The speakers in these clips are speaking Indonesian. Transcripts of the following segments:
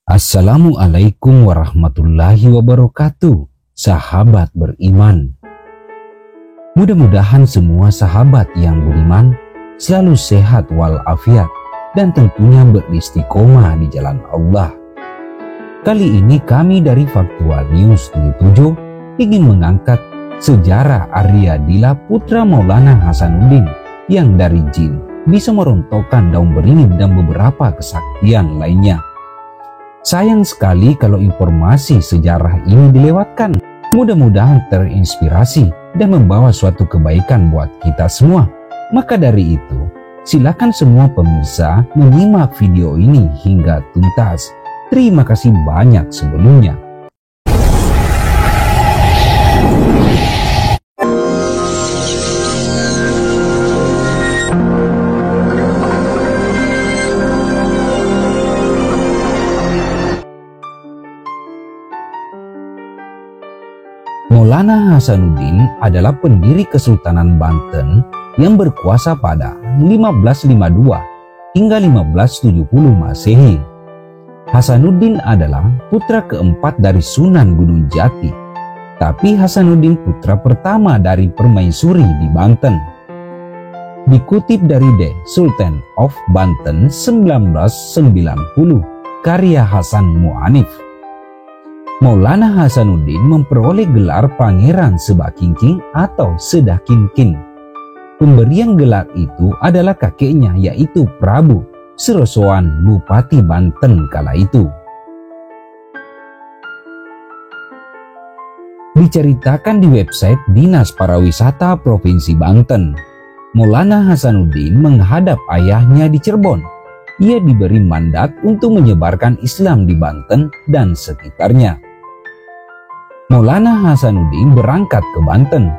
Assalamualaikum warahmatullahi wabarakatuh, sahabat beriman. Mudah-mudahan semua sahabat yang beriman selalu sehat walafiat dan tentunya beristiqomah di jalan Allah. Kali ini kami dari Faktual News 77 ingin mengangkat sejarah Arya Dila putra Maulana Hasanuddin yang dari jin bisa merontokkan daun beringin dan beberapa kesaktian lainnya. Sayang sekali kalau informasi sejarah ini dilewatkan. Mudah-mudahan terinspirasi dan membawa suatu kebaikan buat kita semua. Maka dari itu, silakan semua pemirsa menyimak video ini hingga tuntas. Terima kasih banyak sebelumnya. Maulana Hasanuddin adalah pendiri Kesultanan Banten yang berkuasa pada 1552 hingga 1570 Masehi. Hasanuddin adalah putra keempat dari Sunan Gunung Jati, tapi Hasanuddin putra pertama dari Permaisuri di Banten. Dikutip dari The Sultan of Banten 1990, karya Hasan Mu'anif, Maulana Hasanuddin memperoleh gelar Pangeran Sebakingking atau Sedakingking. Pemberian gelar itu adalah kakeknya, yaitu Prabu Serosoan, Bupati Banten kala itu. Diceritakan di website Dinas Pariwisata Provinsi Banten, Maulana Hasanuddin menghadap ayahnya di Cirebon. Ia diberi mandat untuk menyebarkan Islam di Banten dan sekitarnya. Maulana Hasanuddin berangkat ke Banten,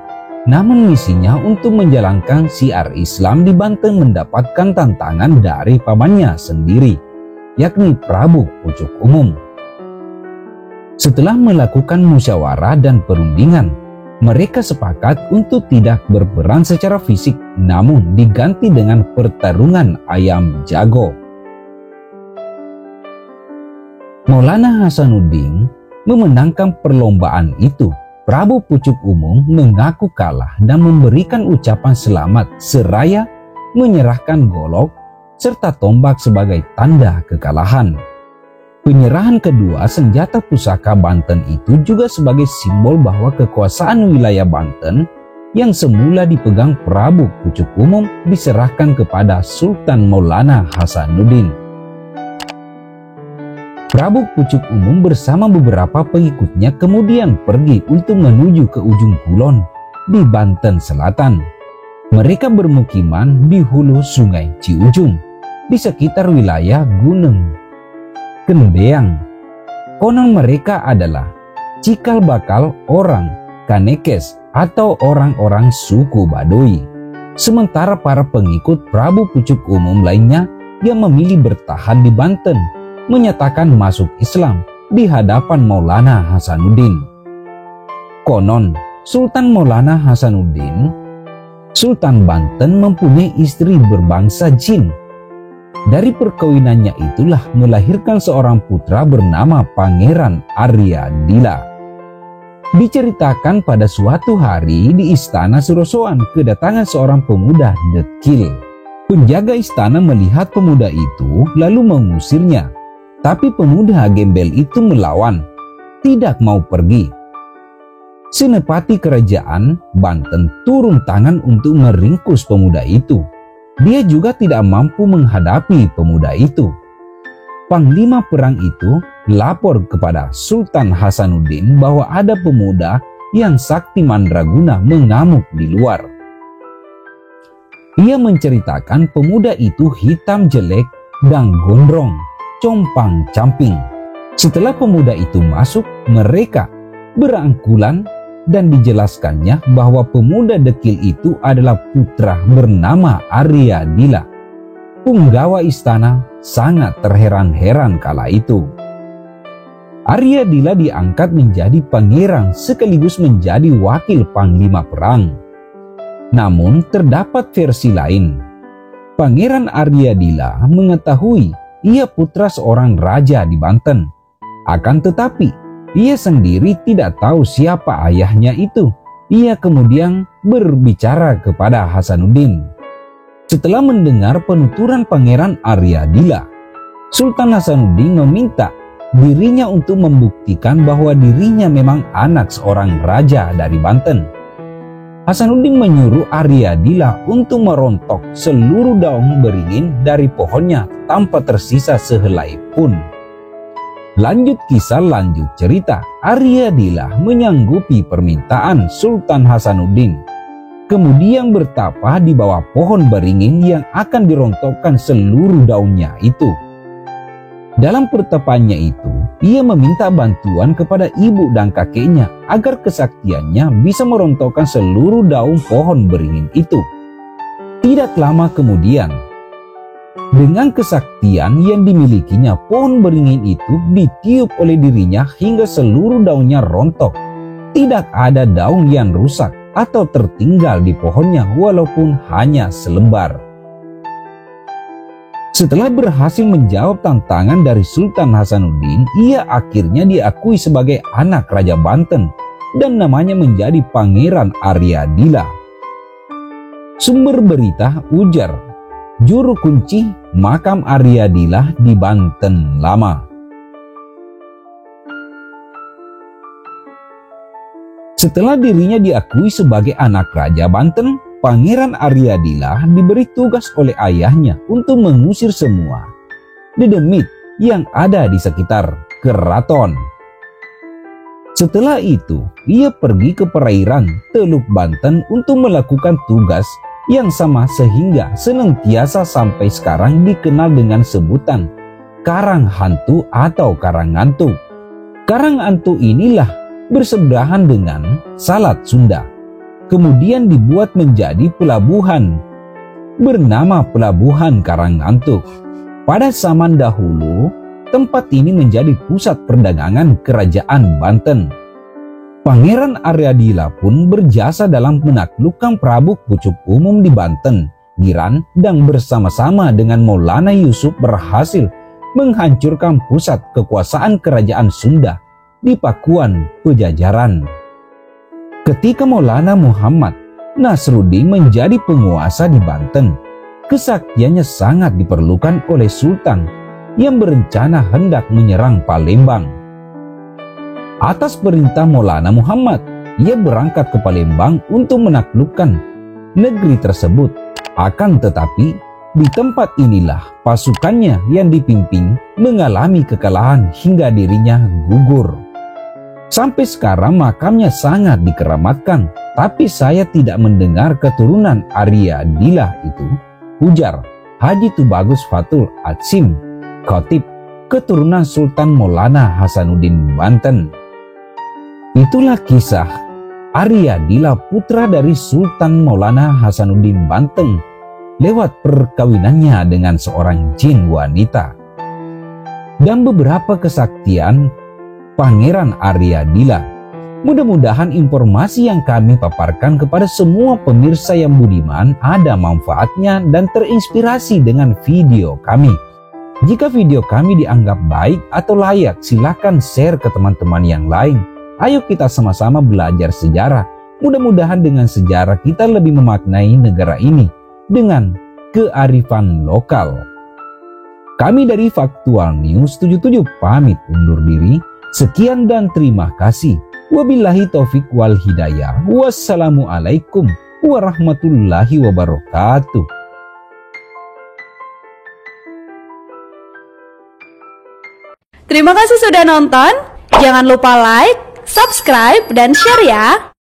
namun misinya untuk menjalankan syiar Islam di Banten mendapatkan tantangan dari pamannya sendiri, yakni Prabu Pucuk Umum. Setelah melakukan musyawarah dan perundingan, mereka sepakat untuk tidak berperang secara fisik, namun diganti dengan pertarungan ayam jago. Maulana Hasanuddin memenangkan perlombaan itu. Prabu Pucuk Umum mengaku kalah dan memberikan ucapan selamat seraya menyerahkan golok serta tombak sebagai tanda kekalahan. Penyerahan kedua senjata pusaka Banten itu juga sebagai simbol bahwa kekuasaan wilayah Banten yang semula dipegang Prabu Pucuk Umum diserahkan kepada Sultan Maulana Hasanuddin. Prabu Pucuk Umum bersama beberapa pengikutnya kemudian pergi untuk menuju ke ujung kulon di Banten Selatan. Mereka bermukiman di hulu Sungai Ciujung di sekitar wilayah Gunung Kendeang. Konon mereka adalah cikal bakal orang Kanekes atau orang-orang suku Baduy. Sementara para pengikut Prabu Pucuk Umum lainnya yang memilih bertahan di Banten menyatakan masuk Islam di hadapan Maulana Hasanuddin. Konon, Sultan Maulana Hasanuddin, Sultan Banten, mempunyai istri berbangsa jin. Dari perkawinannya itulah melahirkan seorang putra bernama Pangeran Arya Dila. Diceritakan pada suatu hari di Istana Serosoan kedatangan seorang pemuda dekil. Penjaga istana melihat pemuda itu lalu mengusirnya. Tapi pemuda gembel itu melawan, tidak mau pergi. Senepati kerajaan Banten turun tangan untuk meringkus pemuda itu. Dia juga tidak mampu menghadapi pemuda itu. Panglima perang itu lapor kepada Sultan Hasanuddin bahwa ada pemuda yang sakti mandraguna mengamuk di luar. Ia menceritakan pemuda itu hitam jelek dan gondrong, compang-camping. Setelah pemuda itu masuk, mereka berangkulan dan dijelaskannya bahwa pemuda dekil itu adalah putra bernama Arya Dila. Punggawa istana sangat terheran-heran kala itu. Arya Dila diangkat menjadi pangeran sekaligus menjadi wakil panglima perang. Namun terdapat versi lain. Pangeran Arya Dila mengetahui ia putra seorang raja di Banten Akan tetapi, ia sendiri tidak tahu siapa ayahnya itu. Ia kemudian berbicara kepada Hasanuddin. Setelah mendengar penuturan Pangeran Aryadila, Sultan Hasanuddin meminta dirinya untuk membuktikan bahwa dirinya memang anak seorang raja dari Banten. Hasanuddin menyuruh Aryadila untuk merontok seluruh daun beringin dari pohonnya tanpa tersisa sehelai pun. Lanjut kisah, lanjut cerita. Aryadila menyanggupi permintaan Sultan Hasanuddin, kemudian bertapa di bawah pohon beringin yang akan dirontokkan seluruh daunnya itu. Dalam pertapannya itu, ia meminta bantuan kepada ibu dan kakeknya agar kesaktiannya bisa merontokkan seluruh daun pohon beringin itu. Tidak lama kemudian, dengan kesaktian yang dimilikinya, pohon beringin itu ditiup oleh dirinya hingga seluruh daunnya rontok. Tidak ada daun yang rusak atau tertinggal di pohonnya walaupun hanya selembar. Setelah berhasil menjawab tantangan dari Sultan Hasanuddin, ia akhirnya diakui sebagai anak Raja Banten dan namanya menjadi Pangeran Aryadila. Sumber berita ujar, juru kunci makam Aryadila di Banten Lama. Setelah dirinya diakui sebagai anak Raja Banten, Pangeran Aryadila diberi tugas oleh ayahnya untuk mengusir semua dedemit yang ada di sekitar keraton. Setelah itu, ia pergi ke perairan Teluk Banten untuk melakukan tugas yang sama sehingga senantiasa sampai sekarang dikenal dengan sebutan Karang Hantu atau Karang Ngantuk. Karang Antu inilah bersebelahan dengan Salat Sunda. Kemudian dibuat menjadi pelabuhan bernama Pelabuhan Karanggantuk. Pada zaman dahulu, tempat ini menjadi pusat perdagangan kerajaan Banten. Pangeran Aryadila pun berjasa dalam menaklukkan Prabu Pucuk Umum di Banten, Giran, dan bersama-sama dengan Maulana Yusuf berhasil menghancurkan pusat kekuasaan kerajaan Sunda di Pakuan Pejajaran. Ketika Maulana Muhammad Nasruddin menjadi penguasa di Banten, kesaktiannya sangat diperlukan oleh Sultan yang berencana hendak menyerang Palembang. Atas perintah Maulana Muhammad, ia berangkat ke Palembang untuk menaklukkan negeri tersebut. Akan tetapi, di tempat inilah pasukannya yang dipimpin mengalami kekalahan hingga dirinya gugur. Sampai sekarang makamnya sangat dikeramatkan, tapi saya tidak mendengar keturunan Aryadila itu, ujar Haji Tubagus Fatul Atsim, Khatib keturunan Sultan Maulana Hasanuddin Banten. Itulah kisah Aryadila, putra dari Sultan Maulana Hasanuddin Banten, lewat perkawinannya dengan seorang jin wanita. Dan beberapa kesaktian Pangeran Aryadila. Mudah-mudahan informasi yang kami paparkan kepada semua pemirsa yang budiman ada manfaatnya dan terinspirasi dengan video kami. Jika video kami dianggap baik atau layak, silakan share ke teman-teman yang lain. Ayo kita sama-sama belajar sejarah. Mudah-mudahan dengan sejarah kita lebih memaknai negara ini dengan kearifan lokal. Kami dari Faktual News 77 pamit undur diri. Sekian dan terima kasih. Wabillahi taufik wal hidayah. Wassalamualaikum warahmatullahi wabarakatuh. Terima kasih sudah nonton. Jangan lupa like, subscribe, dan share ya.